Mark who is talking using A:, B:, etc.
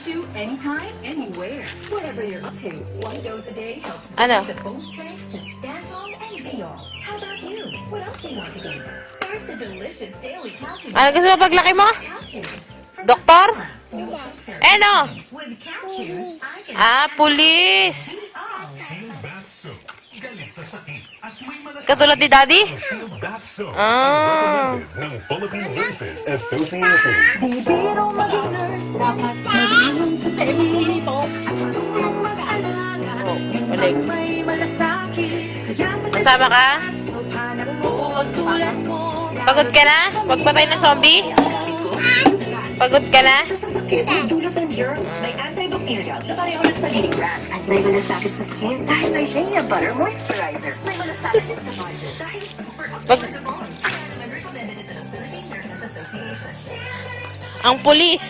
A: to anytime, anywhere. Whatever you're up to, one dose a day helps
B: Ano?
A: the full strength to stand on and be on. How about you? What else do you want to do? Start the delicious daily calcium.
B: Ano gusto mo paglaki mo?
A: Calcium.
B: Doktor?
A: With
B: Ano?
A: calcium, I can
B: Ah, pulis.
A: beat off.
C: Bath soap. Galit sa sakit at may malasakit.
B: Katulad ni Daddy?
C: Bath soap.
B: Ah.
C: Ng Philippine Nurses Association.
A: Bibiro mag-nurse, dapat maging dito. At mag-alaga,
B: Oh, balik.
A: may malasakit. Kaya
B: Masama ka?
A: hanap mo, sulat mo.
B: Pagod ka na? Pagpatay ng zombie? Pagod ka na?
A: Tulad ng germs, may antibacterial na pareho lang sa leading brand. At may malasakit sa skin dahil may Shea Butter Moisturizer. May malasakit sa body dahil super
B: Pag...
A: recommended ito ng Philippine Nurses Association.
B: Ang pulis.